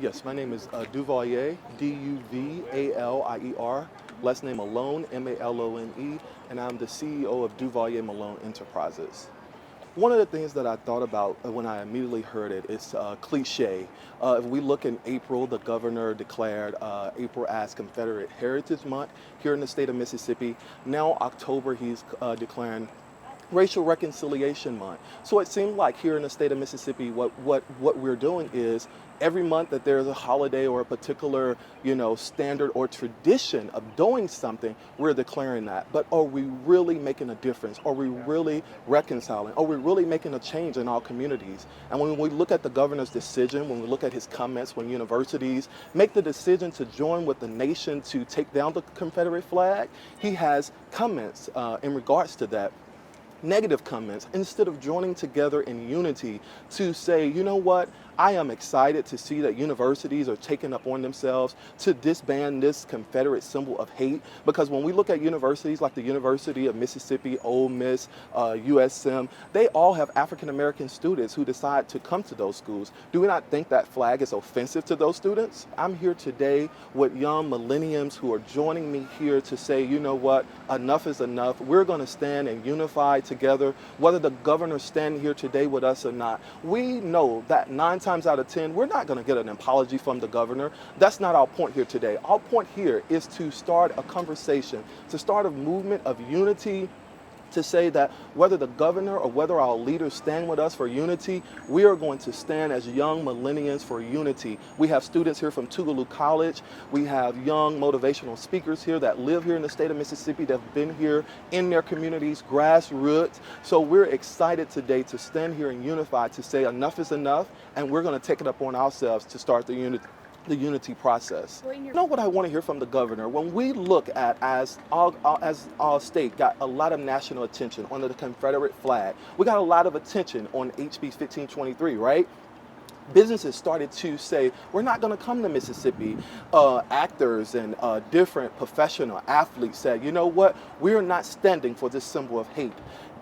Yes, my name is Duvalier, Duvalier, last name Malone, Malone, and I'm the CEO of Duvalier Malone Enterprises. One of the things that I thought about when I immediately heard it is cliche. If we look in April, the governor declared April as Confederate Heritage Month here in the state of Mississippi. Now October, he's declaring Racial Conciliation Month. So it seemed like here in the state of Mississippi, what we're doing is every month that there's a holiday or a particular, standard or tradition of doing something, we're declaring that. But are we really making a difference? Are we really reconciling? Are we really making a change in our communities? And when we look at the governor's decision, when we look at his comments, when universities make the decision to join with the nation to take down the Confederate flag, he has comments in regards to that. Negative comments, instead of joining together in unity to say, you know what, I am excited to see that universities are taking up on themselves to disband this Confederate symbol of hate. Because when we look at universities like the University of Mississippi, Ole Miss, USM, they all have African American students who decide to come to those schools. Do we not think that flag is offensive to those students? I'm here today with young millennials who are joining me here to say, you know what, enough is enough. We're going to stand and unify together, whether the governor's standing here today with us or not. We know that 9 times out of 10, we're not going to get an apology from the governor. That's not our point here today. Our point here is to start a conversation, to start a movement of unity, to say that whether the governor or whether our leaders stand with us for unity, we are going to stand as young millennials for unity. We have students here from Tougaloo College. We have young motivational speakers here that live here in the state of Mississippi that have been here in their communities, grassroots. So we're excited today to stand here and unify to say enough is enough, and we're going to take it upon ourselves to start the unity process. You know what I want to hear from the governor? When we look at, as our state got a lot of national attention on the Confederate flag, we got a lot of attention on HB 1523, right? Businesses started to say, we're not going to come to Mississippi. Actors and different professional athletes said, you know what, we're not standing for this symbol of hate.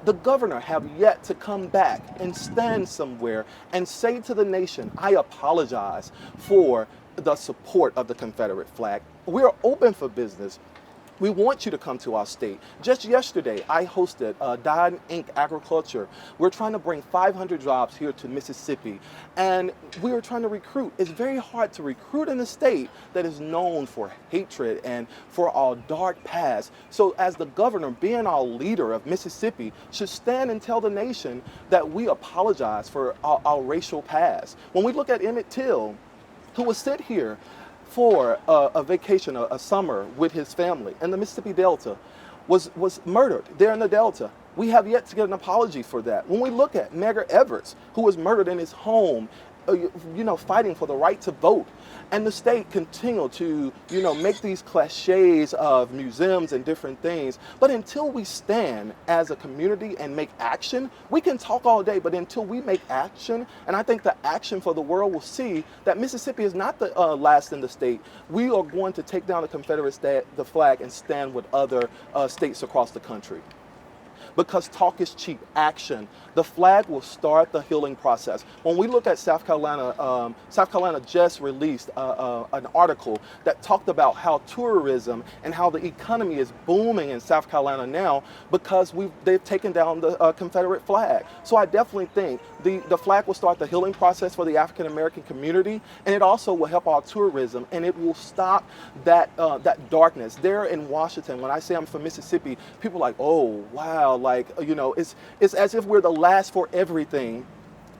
The governor have yet to come back and stand somewhere and say to the nation, I apologize for the support of the Confederate flag. We're open for business. We want you to come to our state. Just yesterday, I hosted Dine Inc. Agriculture. We're trying to bring 500 jobs here to Mississippi, and we are trying to recruit. It's very hard to recruit in a state that is known for hatred and for our dark past. So as the governor, being our leader of Mississippi, should stand and tell the nation that we apologize for our racial past. When we look at Emmett Till, who was sent here for a vacation, a summer with his family in the Mississippi Delta, was murdered there in the Delta. We have yet to get an apology for that. When we look at Medgar Evers, who was murdered in his home, fighting for the right to vote, and the state continued to, make these cliches of museums and different things. But until we stand as a community and make action, we can talk all day, but until we make action, and I think the action for the world will see that Mississippi is not the last in the state. We are going to take down the Confederate the flag and stand with other states across the country. Because talk is cheap, action. The flag will start the healing process. When we look at South Carolina just released an article that talked about how tourism and how the economy is booming in South Carolina now because they've taken down the Confederate flag. So I definitely think the flag will start the healing process for the African American community, and it also will help our tourism, and it will stop that darkness. There in Washington, when I say I'm from Mississippi, people are like, oh, wow, it's as if we're the last for everything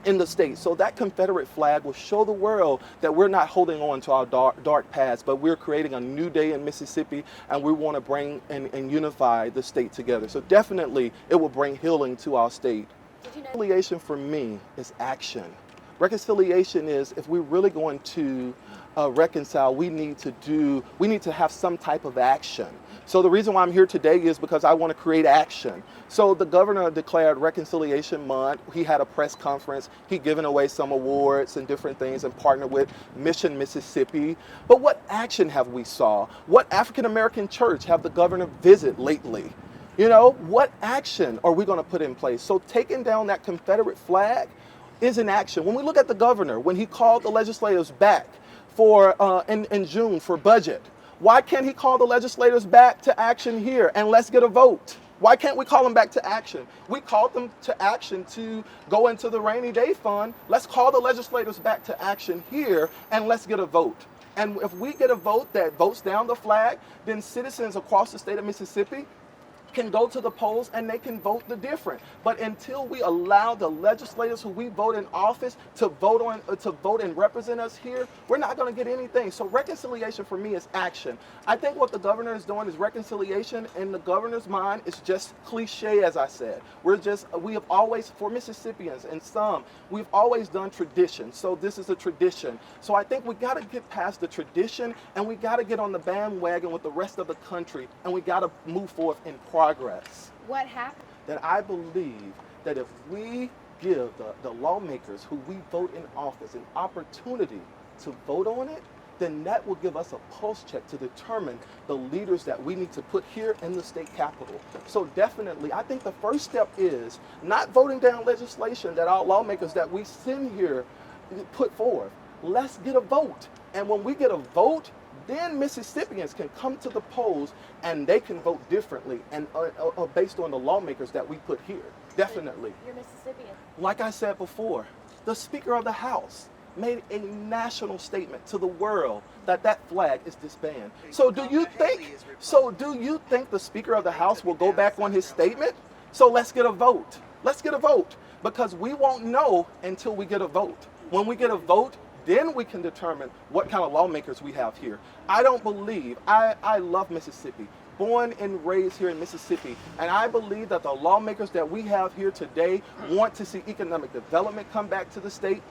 in the state. So that Confederate flag will show the world that we're not holding on to our dark past, but we're creating a new day in Mississippi, and we want to bring and unify the state together. So definitely it will bring healing to our state. Reconciliation for me is action. Reconciliation is, if we're really going to reconcile, we need to have some type of action. So the reason why I'm here today is because I want to create action. So the governor declared Reconciliation Month. He had a press conference. He given away some awards and different things and partnered with Mission Mississippi. But what action have we saw? What African American church have the governor visit lately? What action are we going to put in place? So taking down that Confederate flag is an action. When we look at the governor, when he called the legislators back in June for budget. Why can't he call the legislators back to action here and let's get a vote? Why can't we call them back to action? We called them to action to go into the rainy day fund. Let's call the legislators back to action here and let's get a vote. And if we get a vote that votes down the flag, then citizens across the state of Mississippi can go to the polls and they can vote the different. But until we allow the legislators who we vote in office to vote and represent us here, we're not going to get anything. So reconciliation for me is action. I think what the governor is doing is reconciliation. In the governor's mind, it's just cliche, as I said. We have always, for Mississippians and some, we've always done tradition. So this is a tradition. So I think we got to get past the tradition and we got to get on the bandwagon with the rest of the country and we got to move forth in progress. What happened? That I believe that if we give the lawmakers who we vote in office an opportunity to vote on it, then that will give us a pulse check to determine the leaders that we need to put here in the state capitol. So definitely, I think the first step is not voting down legislation that our lawmakers that we send here put forth. Let's get a vote. And when we get a vote, then Mississippians can come to the polls and they can vote differently and based on the lawmakers that we put here. Definitely. You're Mississippian. Like I said before, the Speaker of the House made a national statement to the world that that flag is disbanded. So do you think the Speaker of the House will go back on his statement? So let's get a vote. Let's get a vote because we won't know until we get a vote. When we get a vote, then we can determine what kind of lawmakers we have here. I don't believe, I love Mississippi, born and raised here in Mississippi, and I believe that the lawmakers that we have here today want to see economic development come back to the state.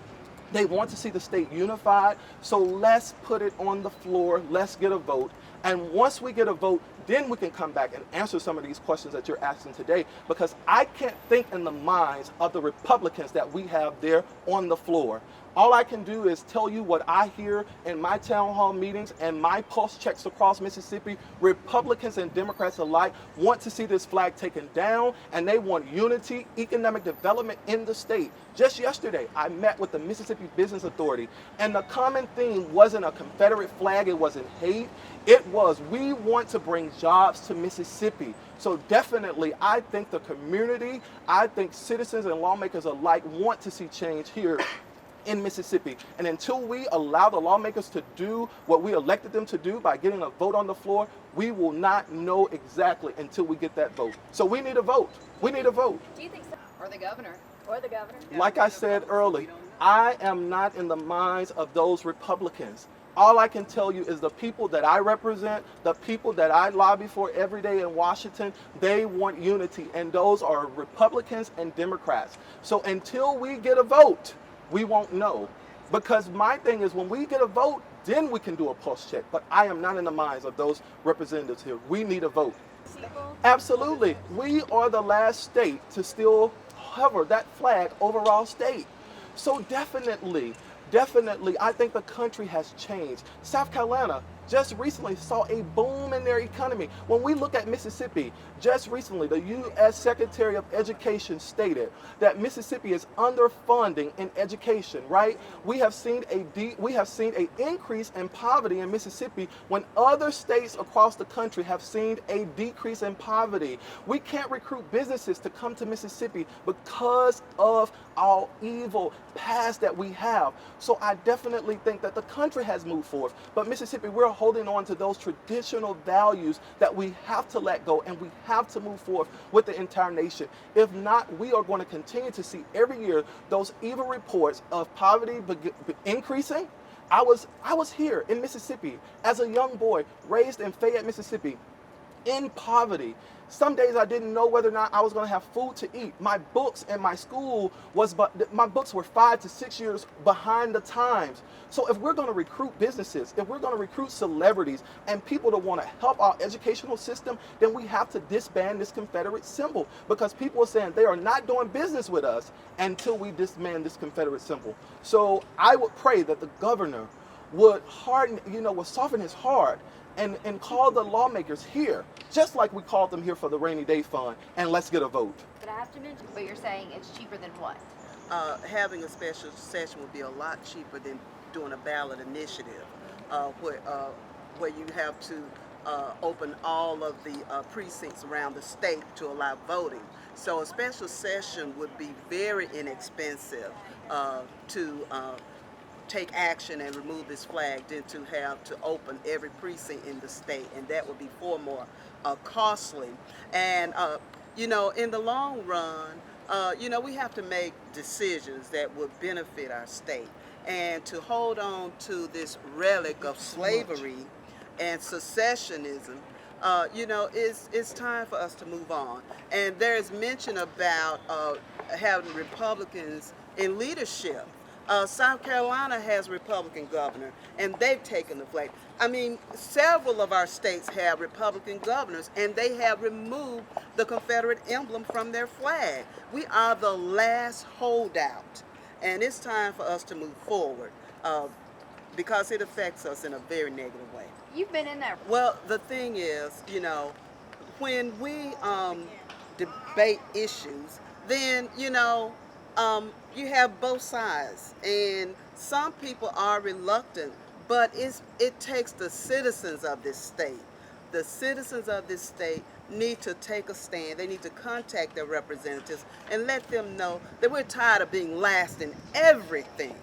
They want to see the state unified. So let's put it on the floor, let's get a vote. And once we get a vote, then we can come back and answer some of these questions that you're asking today, because I can't think in the minds of the Republicans that we have there on the floor. All I can do is tell you what I hear in my town hall meetings and my pulse checks across Mississippi. Republicans and Democrats alike want to see this flag taken down, and they want unity, economic development in the state. Just yesterday, I met with the Mississippi Business Authority, and the common theme wasn't a Confederate flag, it wasn't hate. It was, we want to bring jobs to Mississippi. So definitely, I think the community, I think citizens and lawmakers alike want to see change here in Mississippi. And until we allow the lawmakers to do what we elected them to do by getting a vote on the floor, we will not know exactly until we get that vote. So we need a vote. We need a vote. Do you think so? Or the governor? Or the governor? Like I said earlier, I am not in the minds of those Republicans. All I can tell you is the people that I represent, the people that I lobby for every day in Washington, they want unity, and those are Republicans and Democrats. So until we get a vote, we won't know. Because my thing is, when we get a vote, then we can do a pulse check. But I am not in the minds of those representatives here. We need a vote. Absolutely. We are the last state to still hover that flag over our state. So definitely, I think the country has changed. South Carolina just recently saw a boom in their economy. When we look at Mississippi, just recently, the U.S. Secretary of Education stated that Mississippi is underfunding in education, right? We have seen an increase in poverty in Mississippi when other states across the country have seen a decrease in poverty. We can't recruit businesses to come to Mississippi because of our evil past that we have. So I definitely think that the country has moved forward, but Mississippi, we're holding on to those traditional values that we have to let go, and we have to move forward with the entire nation. If not, we are going to continue to see every year those evil reports of poverty increasing. I was here in Mississippi as a young boy, raised in Fayette, Mississippi, in poverty. Some days I didn't know whether or not I was going to have food to eat. My books and my school my books were 5 to 6 years behind the times. So if we're going to recruit businesses, if we're going to recruit celebrities and people to want to help our educational system, then we have to disband this Confederate symbol, because people are saying they are not doing business with us until we disband this Confederate symbol. So I would pray that the governor would soften his heart and call the lawmakers here, just like we called them here for the rainy day fund, and let's get a vote. But I have to mention, but you're saying it's cheaper than what? Having a special session would be a lot cheaper than doing a ballot initiative where you have to open all of the precincts around the state to allow voting. So a special session would be very inexpensive to take action and remove this flag than to have to open every precinct in the state, and that would be far more costly. And you know, in the long run, you know, we have to make decisions that would benefit our state. And to hold on to this relic of slavery and secessionism, you know, it's time for us to move on. And there's mention about having Republicans in leadership. South Carolina has a Republican governor, and they've taken the flag. I mean, several of our states have Republican governors, and they have removed the Confederate emblem from their flag. We are the last holdout, and it's time for us to move forward because it affects us in a very negative way. You've been in there. Well, the thing is, you know, when we debate issues, then, you know, you have both sides, and some people are reluctant, but it takes the citizens of this state. The citizens of this state need to take a stand. They need to contact their representatives and let them know that we're tired of being last in everything.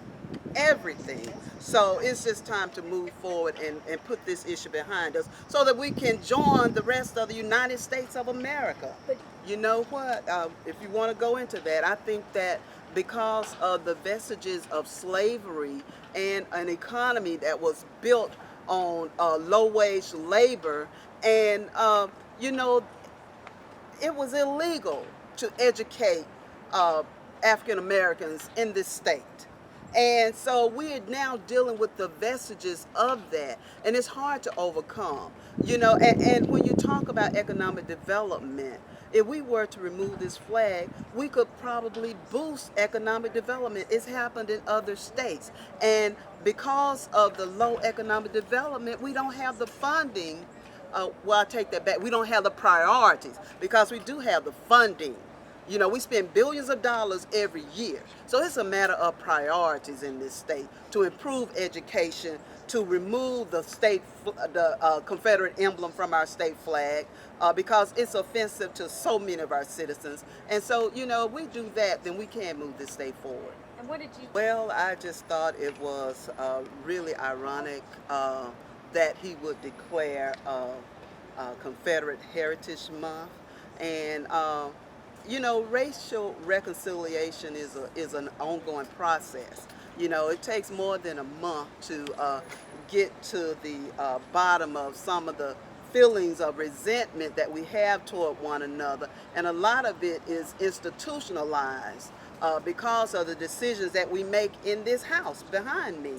So it's just time to move forward and put this issue behind us so that we can join the rest of the United States of America. But you know what? If you want to go into that, I think that because of the vestiges of slavery and an economy that was built on low-wage labor, and you know, it was illegal to educate African Americans in this state. And so we are now dealing with the vestiges of that, and it's hard to overcome. You know, and when you talk about economic development, if we were to remove this flag, we could probably boost economic development. It's happened in other states. And because of the low economic development, we don't have the funding. Well, I take that back. We don't have the priorities because we do have the funding. You know, we spend billions of dollars every year. So it's a matter of priorities in this state to improve education, to remove the Confederate emblem from our state flag because it's offensive to so many of our citizens. And so, you know, if we do that, then we can move this state forward. And what did you? Well, I just thought it was really ironic that he would declare Confederate Heritage Month. And you know, racial reconciliation is an ongoing process. You know, it takes more than a month to get to the bottom of some of the feelings of resentment that we have toward one another, and a lot of it is institutionalized because of the decisions that we make in this house behind me.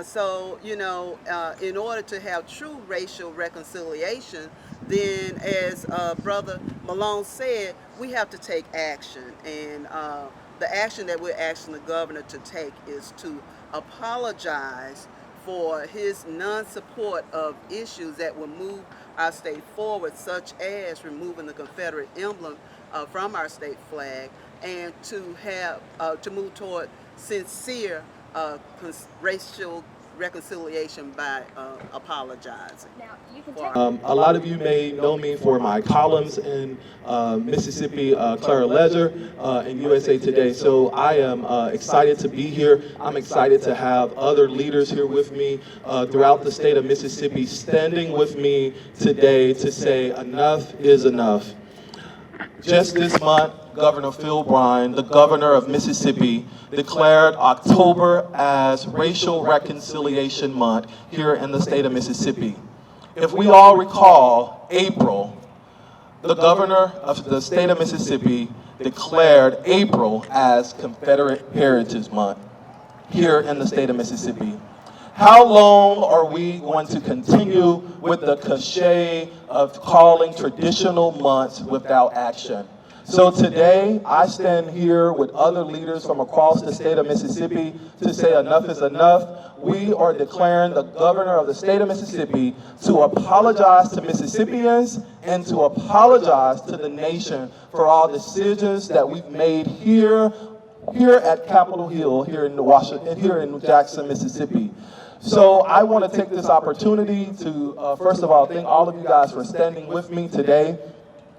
So, you know, in order to have true racial reconciliation, then as Brother Malone said, we have to take action. And the action that we're asking the governor to take is to apologize for his non-support of issues that will move our state forward, such as removing the Confederate emblem from our state flag, and to have to move toward sincere racial reconciliation by apologizing. Now, you can take A lot of you may know me for my columns in Mississippi Clara Ledger and USA Today. So I am excited to be here. I'm excited to have other leaders here with me throughout the state of Mississippi standing with me today to say enough is enough. Just this month, Governor Phil Bryant, the governor of Mississippi, declared October as Racial Reconciliation Month here in the state of Mississippi. If we all recall, April, the governor of the state of Mississippi declared April as Confederate Heritage Month here in the state of Mississippi. How long are we going to continue with the cliche of calling traditional months without action? So today, I stand here with other leaders from across the state of Mississippi to say enough is enough. We are declaring the governor of the state of Mississippi to apologize to Mississippians and to apologize to the nation for all decisions that we've made here here at Capitol Hill, here in Jackson, Mississippi. So I want to take this opportunity to, first of all, thank all of you guys for standing with me today.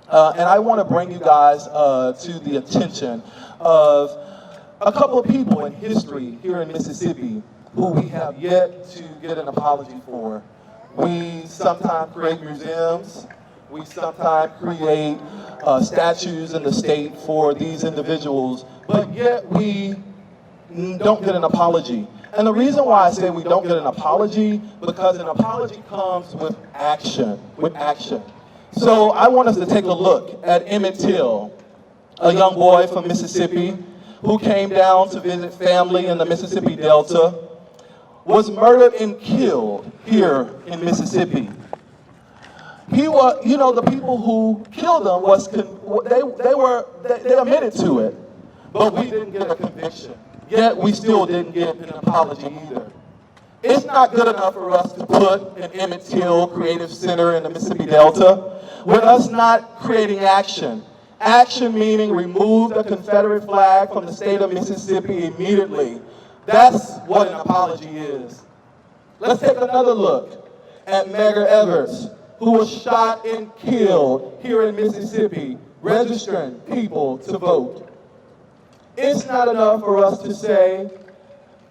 And I want to bring you guys to the attention of a couple of people in history here in Mississippi who we have yet to get an apology for. We sometimes create museums. We sometimes create statues in the state for these individuals, but yet we don't get an apology. And the reason why I say we don't get an apology, because an apology comes with action, So I want us to take a look at Emmett Till, a young boy from Mississippi who came down to visit family in the Mississippi Delta, was murdered and killed here in Mississippi. He was, the people who killed him they admitted to it, but we didn't get a conviction. Yet we still didn't get an apology either. It's not good enough for us to put an Emmett Till Creative Center in the Mississippi Delta with us not creating action. Action meaning remove the Confederate flag from the state of Mississippi immediately. That's what an apology is. Let's take another look at Medgar Evers, who was shot and killed here in Mississippi, registering people to vote. It's not enough for us to say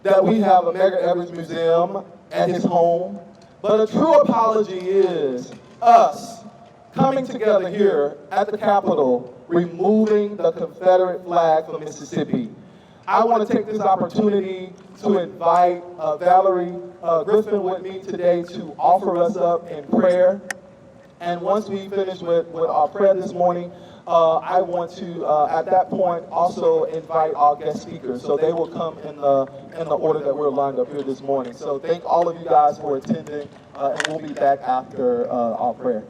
that we have a Medgar Evers museum at his home, but a true apology is us coming together here at the Capitol, removing the Confederate flag from Mississippi. I want to take this opportunity to invite Valerie Griffin with me today to offer us up in prayer. And once we finish with our prayer this morning, I want to, at that point, also invite our guest speakers. So they will come in the order that we're lined up here this morning. So thank all of you guys for attending, and we'll be back after our prayer.